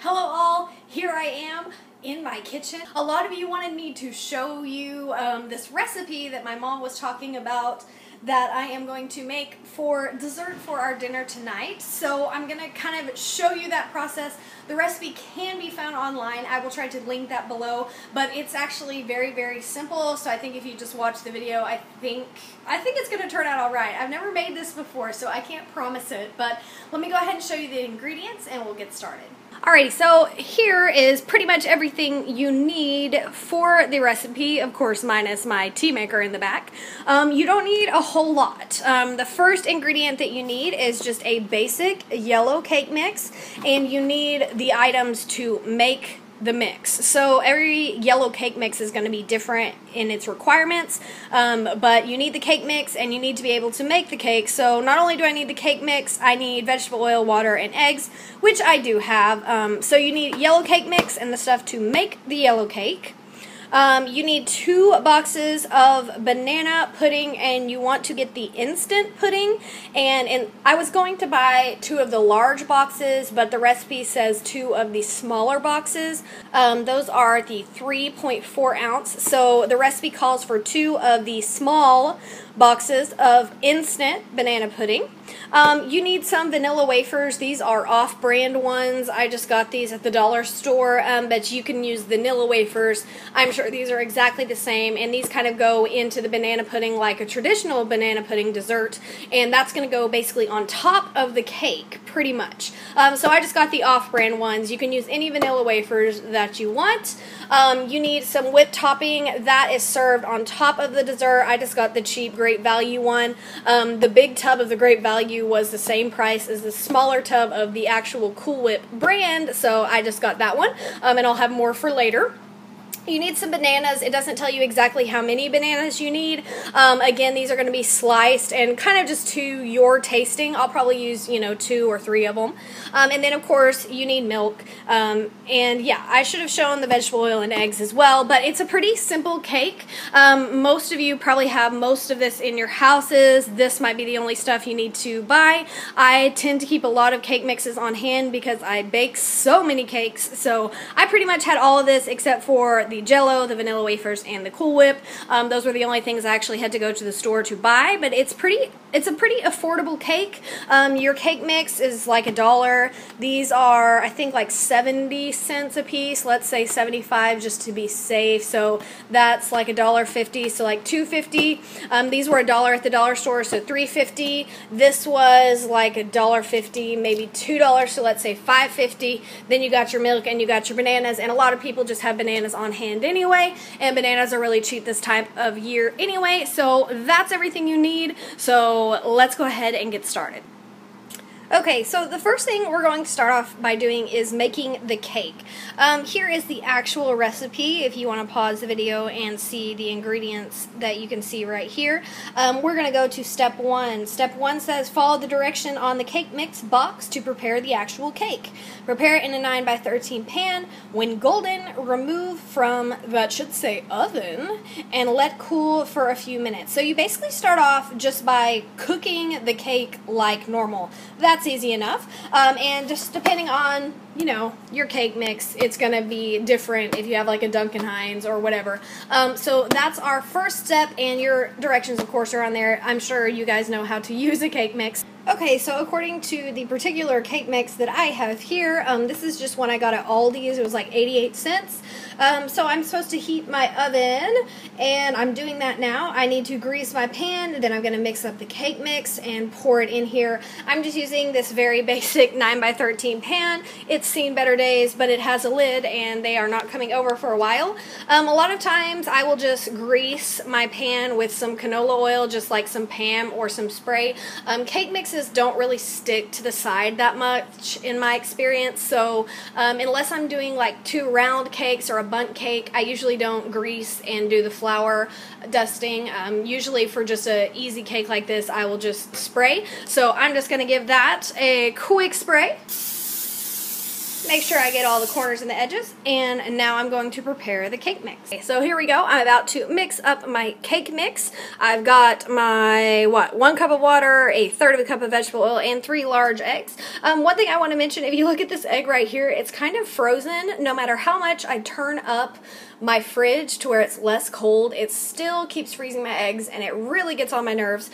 Hello all, here I am in my kitchen. A lot of you wanted me to show you this recipe that my mom was talking about that I am going to make for dessert for our dinner tonight. So I'm going to kind of show you that process. The recipe can be found online. I will try to link that below, but it's actually very, very simple. So I think if you just watch the video, I think it's going to turn out all right. I've never made this before, so I can't promise it, but let me go ahead and show you the ingredients and we'll get started. Alrighty, so here is pretty much everything you need for the recipe, of course minus my tea maker in the back. You don't need a whole lot. The first ingredient that you need is just a basic yellow cake mix, and you need the items to make the mix. So every yellow cake mix is going to be different in its requirements, but you need the cake mix and you need to be able to make the cake. So not only do I need the cake mix, I need vegetable oil, water, and eggs, which I do have. So you need yellow cake mix and the stuff to make the yellow cake. You need 2 boxes of banana pudding, and you want to get the instant pudding. And I was going to buy 2 of the large boxes, but the recipe says 2 of the smaller boxes. Those are the 3.4 ounce. So the recipe calls for 2 of the small boxes of instant banana pudding. You need some vanilla wafers. These are off-brand ones. I just got these at the dollar store, but you can use vanilla wafers. I'm sure these are exactly the same, and these kind of go into the banana pudding like a traditional banana pudding dessert, and that's going to go basically on top of the cake, pretty much. So I just got the off-brand ones. You can use any vanilla wafers that you want. You need some whipped topping. That is served on top of the dessert. I just got the cheap Great Value one. The big tub of the Great Value was the same price as the smaller tub of the actual Cool Whip brand, so I just got that one, and I'll have more for later. You need some bananas. It doesn't tell you exactly how many bananas you need. Again, these are going to be sliced and kind of just to your tasting. I'll probably use, 2 or 3 of them. And then, of course, you need milk. And yeah, I should have shown the vegetable oil and eggs as well, but it's a pretty simple cake. Most of you probably have most of this in your houses. This might be the only stuff you need to buy. I tend to keep a lot of cake mixes on hand because I bake so many cakes. So I pretty much had all of this except for the Jell-O, the vanilla wafers, and the Cool Whip. Those were the only things I actually had to go to the store to buy, but it's a pretty affordable cake. Your cake mix is like $1. These are, I think, like 70 cents a piece. Let's say 75 just to be safe. So that's like $1.50, so like $2.50. These were $1 at the dollar store, so $3.50. This was like $1.50, maybe $2, so let's say $5.50. Then you got your milk and you got your bananas, and a lot of people just have bananas on hand anyway, and bananas are really cheap this time of year anyway, so that's everything you need. So let's go ahead and get started. Okay, so the first thing we're going to start off by doing is making the cake. Here is the actual recipe if you want to pause the video and see the ingredients that you can see right here. We're going to go to step 1. Step 1 says follow the direction on the cake mix box to prepare the actual cake. Prepare it in a 9x13 pan. When golden, remove from, that should say oven, and let cool for a few minutes. So you basically start off just by cooking the cake like normal. That's easy enough, and just depending on your cake mix, it's gonna be different if you have like a Duncan Hines or whatever. So that's our first step, and your directions of course are on there. I'm sure you guys know how to use a cake mix. Okay, so according to the particular cake mix that I have here, this is just one I got at Aldi's. It was like 88 cents. So I'm supposed to heat my oven, and I'm doing that now. I need to grease my pan, then I'm going to mix up the cake mix and pour it in here. I'm just using this very basic 9x13 pan. It's seen better days, but it has a lid, and they are not coming over for a while. A lot of times I will just grease my pan with some canola oil, just like some Pam or some spray. Cake mixes don't really stick to the side that much in my experience, so unless I'm doing like 2 round cakes or a bundt cake, I usually don't grease and do the flour dusting. Usually for just an easy cake like this, I will just spray. So I'm just going to give that a quick spray. Make sure I get all the corners and the edges, and now I'm going to prepare the cake mix. Okay, so here we go. I'm about to mix up my cake mix. I've got my, 1 cup of water, 1/3 of a cup of vegetable oil, and 3 large eggs. One thing I want to mention, if you look at this egg right here, it's kind of frozen. No matter how much I turn up my fridge to where it's less cold, it still keeps freezing my eggs, and it really gets on my nerves.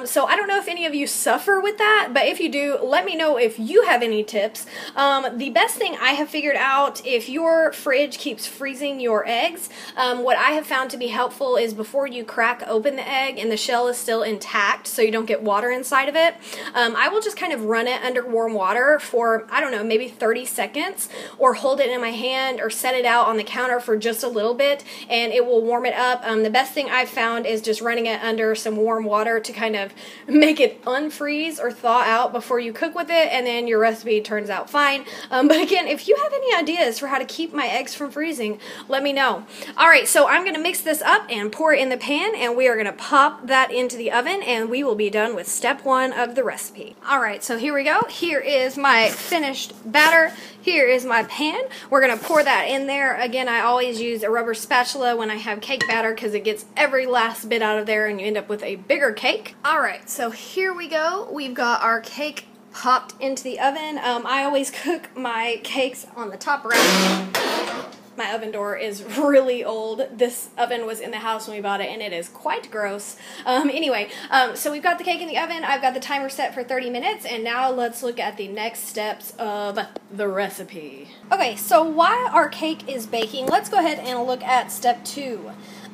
So I don't know if any of you suffer with that, but if you do, let me know if you have any tips. The best thing I have figured out, if your fridge keeps freezing your eggs, what I have found to be helpful is before you crack open the egg and the shell is still intact so you don't get water inside of it, I will just kind of run it under warm water for, I don't know, maybe 30 seconds, or hold it in my hand or set it out on the counter for just a little bit, and it will warm it up. The best thing I've found is just running it under some warm water to kind of make it unfreeze or thaw out before you cook with it, and then your recipe turns out fine. But again, if you have any ideas for how to keep my eggs from freezing, let me know. Alright, so I'm going to mix this up and pour it in the pan, and we are going to pop that into the oven, and we will be done with step 1 of the recipe. Alright, so here we go. Here is my finished batter. Here is my pan. We're going to pour that in there. Again, I always use a rubber spatula when I have cake batter because it gets every last bit out of there and you end up with a bigger cake. Alright, so here we go. We've got our cake popped into the oven. I always cook my cakes on the top rack. My oven door is really old. This oven was in the house when we bought it, and it is quite gross. Anyway, so we've got the cake in the oven. I've got the timer set for 30 minutes, and now let's look at the next steps of the recipe. Okay, so while our cake is baking, let's go ahead and look at step 2.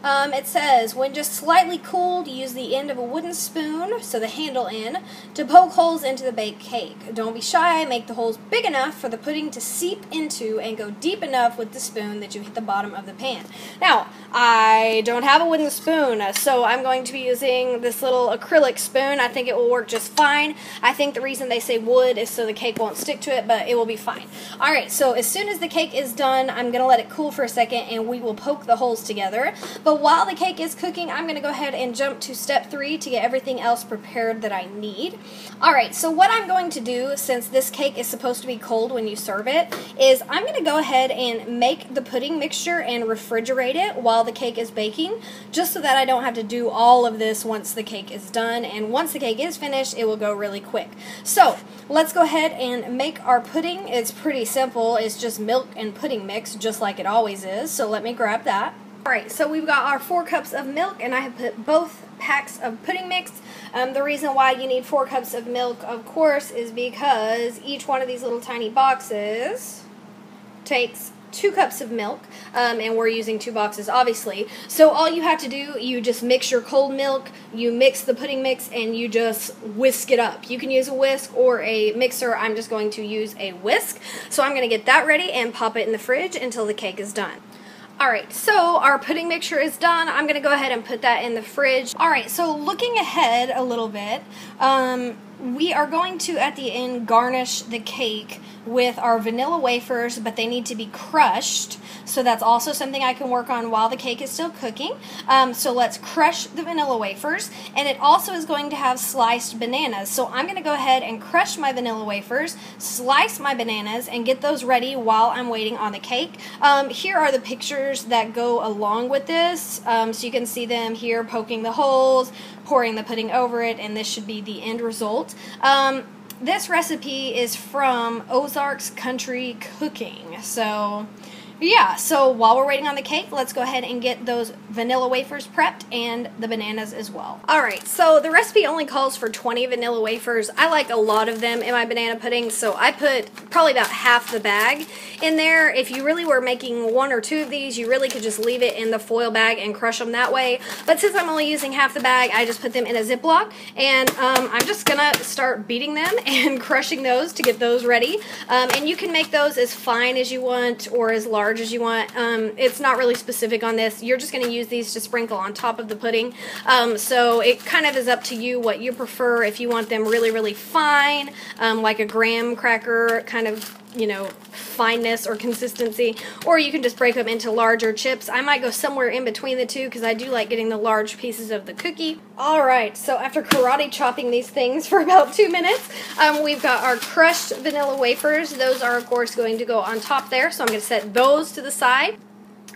It says, when just slightly cooled, use the end of a wooden spoon, so the handle end, to poke holes into the baked cake. Don't be shy, make the holes big enough for the pudding to seep into and go deep enough with the spoon that you hit the bottom of the pan. Now, I don't have a wooden spoon, so I'm going to be using this little acrylic spoon. I think it will work just fine. I think the reason they say wood is so the cake won't stick to it, but it will be fine. Alright, so as soon as the cake is done, I'm going to let it cool for a second, and we will poke the holes together. But while the cake is cooking, I'm going to go ahead and jump to step 3 to get everything else prepared that I need. Alright, so what I'm going to do, since this cake is supposed to be cold when you serve it, is I'm going to go ahead and make the pudding mixture and refrigerate it while the cake is baking, just so that I don't have to do all of this once the cake is done, and once the cake is finished, it will go really quick. So, let's go ahead and make our pudding. It's pretty simple. It's just milk and pudding mix, just like it always is, so let me grab that. Alright, so we've got our 4 cups of milk, and I have put both packs of pudding mix. The reason why you need 4 cups of milk, of course, is because each one of these little tiny boxes takes 2 cups of milk, and we're using 2 boxes, obviously. So all you have to do, you just mix your cold milk, you mix the pudding mix, and you just whisk it up. You can use a whisk or a mixer. I'm just going to use a whisk. So I'm going to get that ready and pop it in the fridge until the cake is done. Alright, so our pudding mixture is done. I'm going to go ahead and put that in the fridge. Alright, so looking ahead a little bit, we are going to, at the end, garnish the cake with our vanilla wafers, but they need to be crushed. So that's also something I can work on while the cake is still cooking. So let's crush the vanilla wafers, and it also is going to have sliced bananas. So I'm going to go ahead and crush my vanilla wafers, slice my bananas, and get those ready while I'm waiting on the cake. Here are the pictures that go along with this. So you can see them here poking the holes, pouring the pudding over it, and this should be the end result. This recipe is from Ozark's Country Cooking. So yeah, so while we're waiting on the cake, let's go ahead and get those vanilla wafers prepped and the bananas as well. Alright, so the recipe only calls for 20 vanilla wafers. I like a lot of them in my banana pudding, so I put probably about half the bag in there. If you really were making 1 or 2 of these, you really could just leave it in the foil bag and crush them that way. But since I'm only using half the bag, I just put them in a Ziploc, and I'm just gonna start beating them and crushing those to get those ready. And you can make those as fine as you want or as large as you want. It's not really specific on this. You're just going to use these to sprinkle on top of the pudding. So it kind of is up to you what you prefer. If you want them really, really fine, like a graham cracker kind of you know, fineness or consistency, or you can just break them into larger chips. I might go somewhere in between the two because I do like getting the large pieces of the cookie. Alright, so after karate chopping these things for about 2 minutes, we've got our crushed vanilla wafers. Those are, of course, going to go on top there, so I'm going to set those to the side.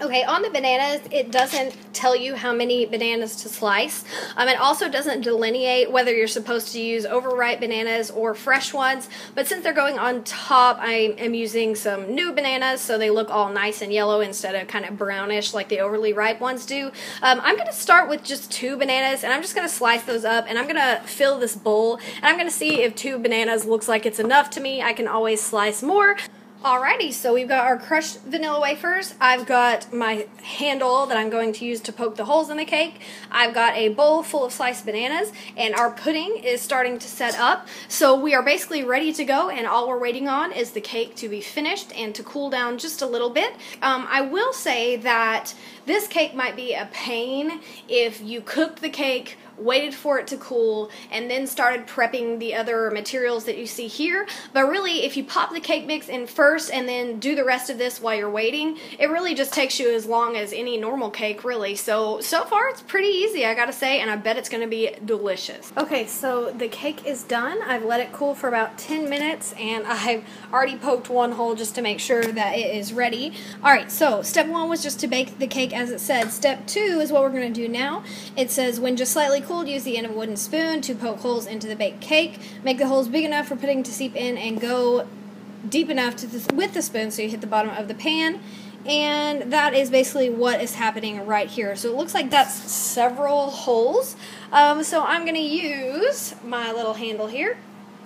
Okay, on the bananas, it doesn't tell you how many bananas to slice. It also doesn't delineate whether you're supposed to use overripe bananas or fresh ones. But since they're going on top, I am using some new bananas so they look all nice and yellow instead of kind of brownish like the overly ripe ones do. I'm going to start with just 2 bananas, and I'm just going to slice those up, and I'm going to fill this bowl, and I'm going to see if 2 bananas looks like it's enough to me. I can always slice more. Alrighty, so we've got our crushed vanilla wafers. I've got my handle that I'm going to use to poke the holes in the cake. I've got a bowl full of sliced bananas, and our pudding is starting to set up. So we are basically ready to go, and all we're waiting on is the cake to be finished and to cool down just a little bit. I will say that this cake might be a pain if you cooked the cake, waited for it to cool, and then started prepping the other materials that you see here. But really, if you pop the cake mix in first and then do the rest of this while you're waiting, it really just takes you as long as any normal cake, really. So far it's pretty easy, I gotta say, and I bet it's gonna be delicious. Okay, so the cake is done. I've let it cool for about 10 minutes, and I've already poked 1 hole just to make sure that it is ready. Alright, so step 1 was just to bake the cake as it said. Step 2 is what we're gonna do now. It says, when just slightly cooled, use the end of a wooden spoon to poke holes into the baked cake. Make the holes big enough for pudding to seep in and go deep enough with the spoon so you hit the bottom of the pan. And that is basically what is happening right here. So it looks like that's several holes. So I'm going to use my little handle here,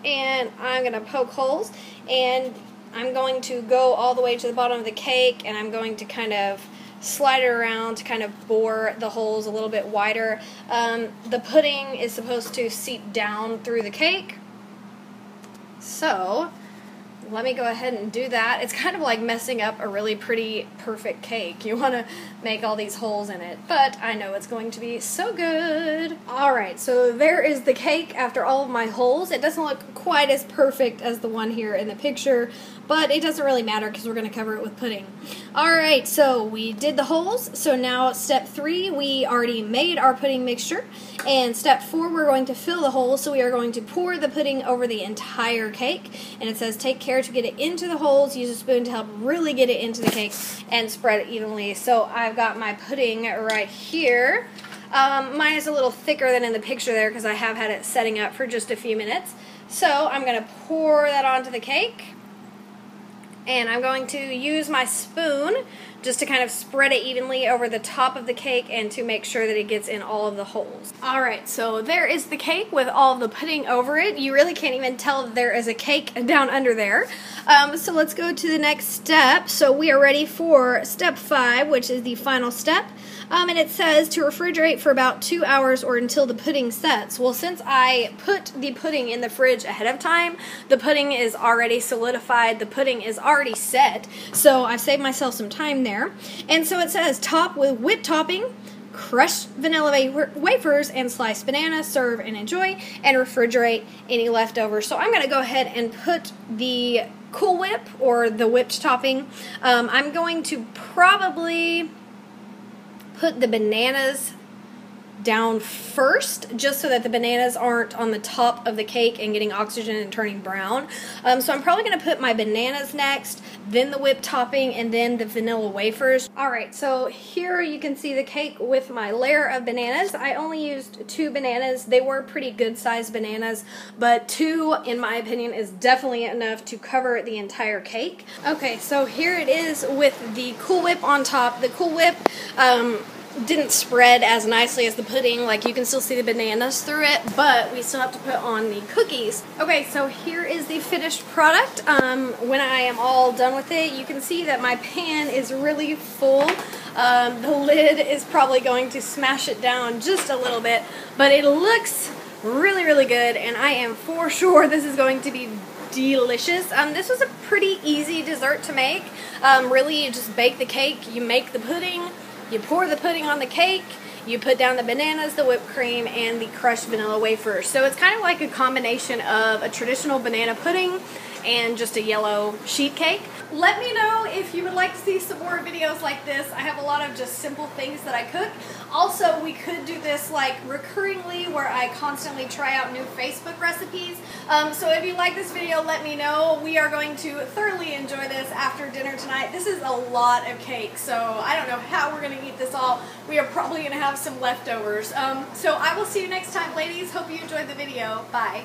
and I'm going to poke holes, and I'm going to go all the way to the bottom of the cake, and I'm going to kind of slide it around to kind of bore the holes a little bit wider. The pudding is supposed to seep down through the cake. So let me go ahead and do that. It's kind of like messing up a really pretty, perfect cake. You want to make all these holes in it, but I know it's going to be so good. Alright, so there is the cake after all of my holes. It doesn't look quite as perfect as the one here in the picture, but it doesn't really matter because we're going to cover it with pudding. Alright, so we did the holes. So now step 3, we already made our pudding mixture. And step 4, we're going to fill the holes. So we are going to pour the pudding over the entire cake. And it says take care to get it into the holes. Use a spoon to help really get it into the cake and spread it evenly. So I've got my pudding right here. Mine is a little thicker than in the picture there because I have had it setting up for just a few minutes. So I'm going to pour that onto the cake. And I'm going to use my spoon just to kind of spread it evenly over the top of the cake and to make sure that it gets in all of the holes. Alright, so there is the cake with all of the pudding over it. You really can't even tell that there is a cake down under there. So let's go to the next step. So we are ready for step 5, which is the final step. And it says to refrigerate for about 2 hours or until the pudding sets. Well, since I put the pudding in the fridge ahead of time, the pudding is already solidified, the pudding is already set, so I've saved myself some time there. And so it says top with whipped topping, crushed vanilla wafers, and sliced banana. Serve and enjoy, and refrigerate any leftovers. So I'm going to go ahead and put the Cool Whip, or the whipped topping. I'm going to probably put the bananas down first, just so that the bananas aren't on the top of the cake and getting oxygen and turning brown. So I'm probably going to put my bananas next, then the whipped topping, and then the vanilla wafers. Alright, so here you can see the cake with my layer of bananas. I only used 2 bananas. They were pretty good sized bananas, but 2, in my opinion, is definitely enough to cover the entire cake. Okay, so here it is with the Cool Whip on top. The Cool Whip didn't spread as nicely as the pudding. Like, you can still see the bananas through it, but we still have to put on the cookies. Okay, so here is the finished product. When I am all done with it, you can see that my pan is really full. The lid is probably going to smash it down just a little bit, but it looks really, really good, and I am for sure this is going to be delicious. This was a pretty easy dessert to make. Really, you just bake the cake, you make the pudding, you pour the pudding on the cake, you put down the bananas, the whipped cream, and the crushed vanilla wafers. So it's kind of like a combination of a traditional banana pudding and just a yellow sheet cake. Let me know if you would like to see some more videos like this. I have a lot of just simple things that I cook. Also, we could do this like recurringly where I constantly try out new Facebook recipes. So if you like this video, let me know. We are going to thoroughly enjoy this after dinner tonight. This is a lot of cake, so I don't know how we're going to eat this all. We are probably going to have some leftovers. So I will see you next time, ladies. Hope you enjoyed the video. Bye.